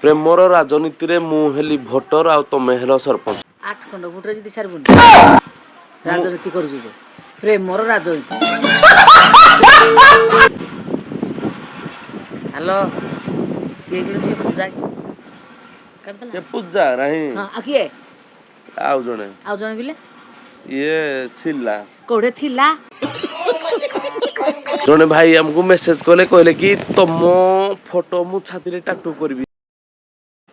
ପ୍ରେମର ରାଜନୀତିରେ ମୁଁ ହେଲି ଭୋଟର ଆଉ ତମେ ହେଲ ସରପଞ୍ଚ। 8 ଖଣ୍ଡ ଭୋଟରେ ଯଦି ସାରବୁନି ରାଜନୀତି କରୁଛୁ ଯେ ପ୍ରେମର ରାଜନୀତି। ହ୍ୟାଲୋ କିଏ କିଏ ପୂଜା ଏ ପୂଜା ନାହିଁ ଆଉ କିଏ ଆଉ ଜଣେ ବିଲେ ଇଏ ସିଲା କୋଉଠି ଥିଲା ଜଣେ ଭାଇ ଆମକୁ ମେସେଜ କହିଲେ କି ତମ ଫଟୋ ମୁଁ ଛାତିରେ ଟାଟୁ କରିବି।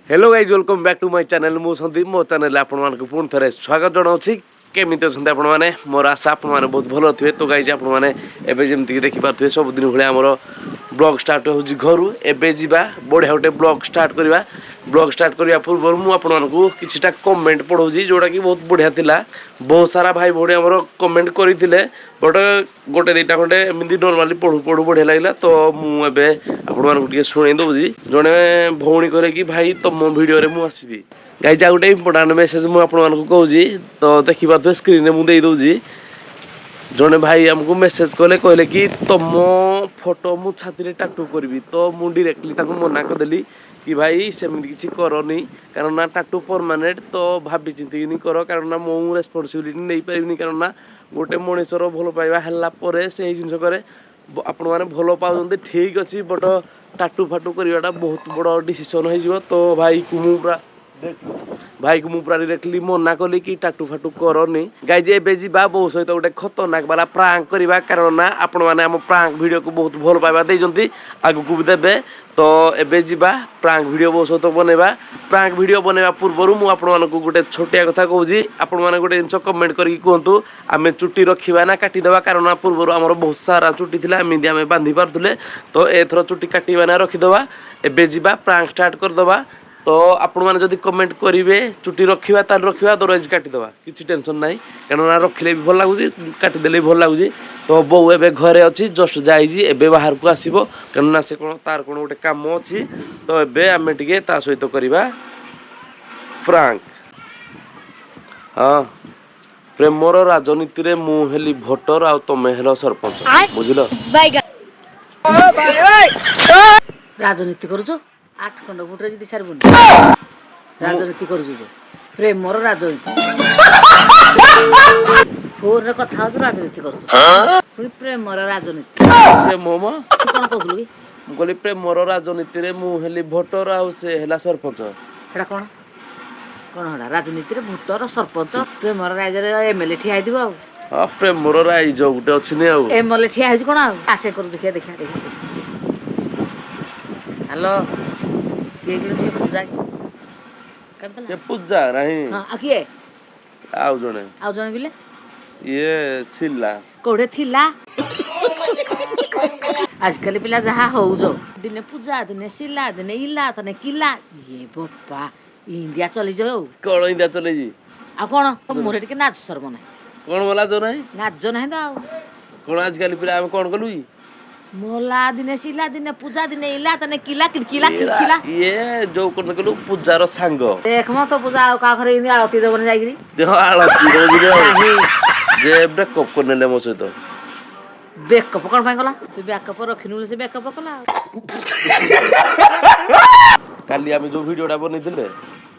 Hello guys welcome back to my channel मु संदीप मो चैनल आपण मानक पुणी थे स्वागत जनाऊँ केमी अच्छा आपण मैंने मोर आशा आपण मैंने बहुत भल थे। तो गाइज आपण मैंने एवं जमीक देखिपे सबुदिन भाई आमर ब्लॉग स्टार्ट हो घर एवं जा बढ़िया गोटे ब्लॉग स्टार्ट करवा। ब्लॉग स्टार्ट करने पूर्व मुझे किछिटा कमेंट पढ़ाऊँगी जोटा कि बहुत बढ़िया थिला। बहुत सारा भाई भौणी आमर कमेंट करते बट गोटे दुईटा खंडे एमती नॉर्मली पढ़ू पढ़ू बढ़िया लगे तो मुझे आपको शुणी दूसरी जड़े भौणी कहे कि भाई तुम वीडियो रे मु आसबि गाइज आ गोटे इंपोर्टाट मेसेज मुझे कहूँ तो देखिपे स्क्रीन मुझे दूसरी जड़े भाई आमको मेसेज कहले कि तुम फोटो मु छाती टाटू करी तो मुझे डायरेक्टली मना करदेली कि भाई सेमती किसी करनी कारण टाटू परमानेंट तो भाभी चिंतिकी कर कारण मो रेस्पॉन्सिबिलिटी नहीं पारिनी कारण गोटे मनीषर भल पाइबा है से जिन करे आपण मैंने भल पाते ठीक अच्छे बट टाटू फाटू करवाटा बहुत बड़ डिसीजन हो तो भाई को मुझे पूरा डायरेक्टली मना कली कि टाटू फाटू करनी गाइज एबे जीवा बो सहित गोटे खतरनाक वाला प्रांक करवा कारण ना आपण मैंने आम प्रांक वीडियो को बहुत भल पाइबा देइजंती आगु भी देबे तो एबे जीवा प्रांक वीडियो बो सहित बनैबा। प्रांक वीडियो बनैबा पूर्व मु आपण मानकु गोटे छोटिया कथा कहूँ आपण मैंने गोटे जिन कमेंट करके कहतु आम चुट्टी रखा ना काटिदेवा कारण पूर्व आमर बहुत सारा चुट्टी थी एमती आम बांधि पार्थे तो एथर चुट्टी काटिबा ना रखिदेवा एबे जीवा प्रांक स्टार्ट करदे। तो आपण मैंने जदि कमेंट करेंगे चुट्टी रखा ताल रखा अदरवाइज काटिदेवा किसी टेंशन ना कारण रखिले भी भल लगुच काटिदेले भी भल लगुच। तो बो एबे घरे अच्छी जस्ट जाइए बाहर को आसब कहना से कौन तार कौन गोटे कम अच्छी तो एबे आम टे सहित करवा फ्रांक। हाँ प्रेमर राजनीति रे मु हेली भोटर आ तमे हेल सरपंच बुझल राजनीति करुଛୁ 8 ଖଣ୍ଡ ଭୋଟରେ ଯଦି ସାରବୁନି ରାଜନୀତି କରୁଛୁ ଯେ ପ୍ରେମର ରାଜନୀତି। ଫୋନରେ କଥା ହଉଛୁ ରାଜନୀତି କରୁଛୁ ପୁଣି ପ୍ରେମର ରାଜନୀତି। ପ୍ରେମ ମ ତୁ କ'ଣ କହୁଥିଲୁ କି ମୁଁ କହିଲି ପ୍ରେମର ରାଜନୀତିରେ ମୁଁ ହେଲି ଭୋଟର ଆଉ ସେ ହେଲା ସରପଞ୍ଚ। ସେଟା କ'ଣ ହେଲା ରାଜନୀତିରେ ଭୋଟର ସରପଞ୍ଚ ପ୍ରେମର ରାଜ୍ୟରେ ଏମଏଲଏ ଠିଆ ହେଇଥିବ ଆଉ। ହଁ ପ୍ରେମର ରାଇଜ ଗୋଟେ ଅଛି ନି ଆଉ ଏମଏଲଏ ଠିଆ ହେଇଛି କ'ଣ ଆଉ ଆଶେ କରୁ ଦେଖିଆ। ହ୍ୟାଲୋ କିଏ କିଏ ପୂଜା ଏ ପୂଜା ନାହିଁ ଆଉ କିଏ ଆଉ ଜଣେ ବିଲେ ଇଏ ସିଲା କୋଉଠି ଥିଲା ଆଜିକାଲି ପିଲା ଯାହା ହଉଛ ଦିନେ ପୂଜା ଦିନେ ସିଲା ଦିନେ ଇଲା ଦିନେ କିଲା ଇଏ ବାପା ଇଣ୍ଡିଆ ଚଲିଛ ଆଉ କ'ଣ ଇଣ୍ଡିଆ ଚଲେଇଛି ଆଉ କ'ଣ ମୋର ଟିକେ ନାଚ ସର୍ବ ନାହିଁ କ'ଣ ବୋଲା ନାହିଁ ନାଚ ନାହିଁ ତ ଆଉ କ'ଣ ଆଜିକାଲି ପିଲା ଆମେ କ'ଣ କଲୁ କି मोला दिने सिला दिने पूजा दिने इला तने किला किला किला ये जो कोन कलु पूजार सांग देख म तो पूजा आ का घरे इनी आळती देबन जाईगिरी देह आळती देबन नाही जे बैकअप करनेले मो सहित बैकअप कोन भाई गला तू बैकअप रखिनु से बैकअप कला काली आमे जो वीडियोटा बनेथिले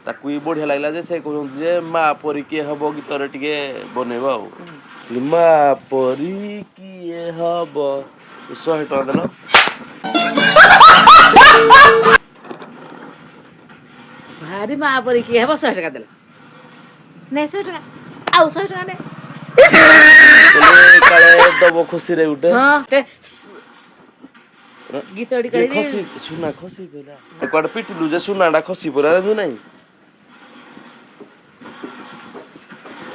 ताकू बढ़िया लागला जे से कहउं जे मा परी के हबो गीतरे टिके बनेबो मा परी के हबो 100 टका देलो भारी मा परी के हबो 100 टका देलो नै 100 टका आउ 100 टका ने काले दबो खुशी रे उठे हां ते गीतडी करी खसी सुना खसी देला एकड पिटिलु जे सुनाडा खसी परा नु नाही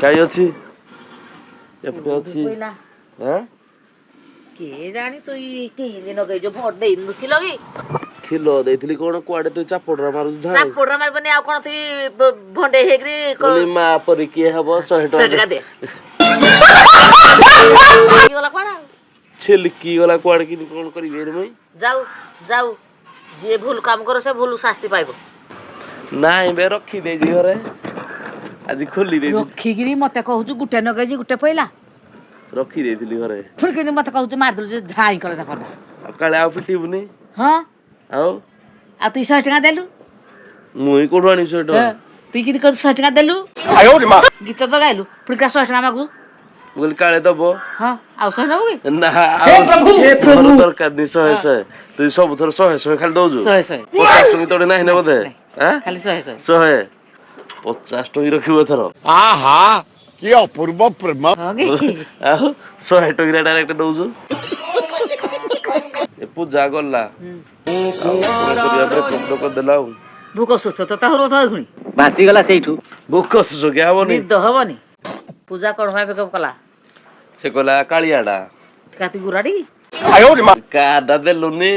काई अछि एपटे अछि हां के जानी तो ई 3 दिन गई जो भोट देई मुखी लगी खिलो देथिली कोन कुआडे तो चापोडरा मारु धा चापोडरा मार बने आ कोन थी भंडे हेगरी कोली मा परी के हबो 100 टका दे की वाला कोना छिलकी वाला कुआडे कि कोन करी बेर मई जाऊ जे भूल काम करो से भूल शास्ति पाइबो नाइ बे रखी दे जी घरे आज खोली दे रखी गिरी मते कहू गुटे न गई गुटे पहिला रखी देथिली घरे फुर के मते कहू मार दल जे झाई करे जा पडा काले आ पिटीबुनी हां आउ आ तू 100 टका देलु ମୁଇଁ କୋଉଠୁ ଆଣିବି 100 ଟଙ୍କା? তুই কি কর 100 টাকা দেলু গীত তো গাইলু পুরি কা 100 টাকা মাগু ମୁଁ କହିଲି କାଳେ ଦବ হ্যাঁ ଆଉ 100 নেবো কি ନା ମୋର ଦରକାର ନି 100 ତୁଇ ସବୁଥର 100 ଖାଲି ଦଉଛୁ 100 50 ଟଙ୍କା ତୋടെ ନାହିଁ ନା ବୋଧେ ଆଁ খালি 100 100 50 ଟଙ୍କା ରଖିବ ଏଥର ଆହା କି ଅପୂର୍ବ ପ୍ରେମ ହଁ କି ଆଉ 100 ଟଙ୍କା ଡାଇରେକ୍ଟ ଦଉଛୁ ଏ ପୂଜା ଗଲା ଆଉ କଣ କରିବା ବ୍ରେକଅପ୍ ତ କରିଦେଲା ଆଉ ভুক সুস্থ তো তাহর কথা শুনি ଭାସିଗଲା ସେଇଠୁ। ଭୋକ ସୁଯୋଗ ହବନି নিদ হবনি পূজা কোন ভাই বেকअप কলা ସେ କହିଲା କାଳିଆଟା কাতি গুরাডি କାର୍ଡଟା ଦେଲୁନି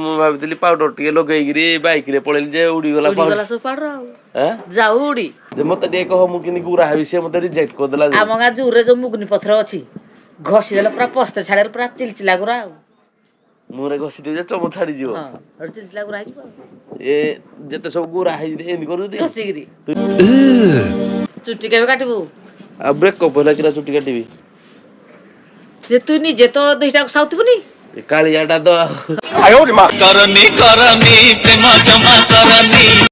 ମୁଁ ଭାବିଥିଲି ପାଉଡର ଟିକେ ଲଗେଇକିରି ବାଇକରେ ପଳେଇଲି ଯେ ଉଡିଗଲା উড়ি গলা সব পাড় আও ଆଁ যাও উড়ি ଯେ ମତେ ଟିକେ କହ ମୁଁ କେମିତି ଗୁରା ହେବି ସେ ମତେ ରିଜେକ୍ଟ କରିଦେଲା ଯେ ଆମ ଗାଁ ଜୁରେ ଯୋଉ ମୁଗୁନି ପଥର ଅଛି ଘଷି ଦେଲେ ପୁରା ପସ୍ତେ ଛାଡିଲେ ପୁରା ଚିଲଚିଲା ଗୁରା ଆଉ ମୁହଁରେ ଘଷିଦେବି ଯେ ଚମ ଛାଡିଯିବ ହଁ ଆଉ ଚିଲଚିଲା ଗୁରା ହେଇଯିବ ଏ ଯେତେ ସବୁ ଗୁରା ହେଇଛି ଏମିତି କରୁଛି ଘଷିକିରି ଚୁଟି କେବେ କାଟିବୁ ଆଉ ବ୍ରେକଅପ୍ ହେଲା କିରା ଚୁଟି କାଟିବି যে তুই নিজে তো দুইটাକୁ ସାଉଥିବୁନି ଏ କାଳିଆଟା ତ କରନି କରନି ପ୍ରେମ ଜମା କରନି